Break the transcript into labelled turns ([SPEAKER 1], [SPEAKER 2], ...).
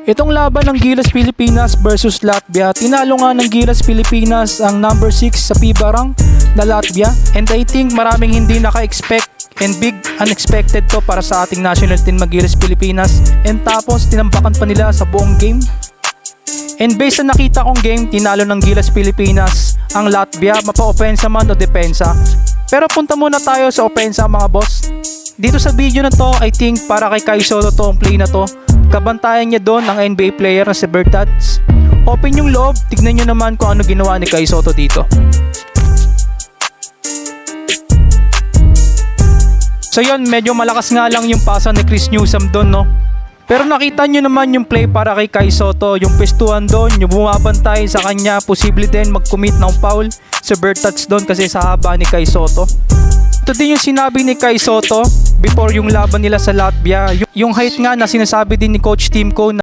[SPEAKER 1] Itong laban ng Gilas Pilipinas versus Latvia, tinalo nga ng Gilas Pilipinas ang number 6 sa FIBA rank na Latvia, and I think maraming hindi naka-expect and big unexpected to para sa ating national team ng Gilas Pilipinas, and tapos tinambakan pa nila sa buong game. And based sa nakita kong game, tinalo ng Gilas Pilipinas ang Latvia, mapa-opensa man o depensa. Pero punta muna tayo sa opensa mga boss. Dito sa video na to, I think para kay Kai Sotto to ang play na to. Kabantayan niya doon ang NBA player na si Bertats. Open yung loob, tignan nyo naman kung ano ginawa ni Kai Sotto dito. So yun, medyo malakas nga lang yung pasa ni Chris Newsom doon, no? Pero nakita nyo naman yung play para kay Kai Sotto, yung pestuhan doon, yung bumabantay sa kanya, posible din mag-commit ng foul si Bertats doon kasi sa haba ni Kai Sotto. Ito din yung sinabi ni Kai Sotto before yung laban nila sa Latvia. Yung height nga na sinasabi din ni Coach Timko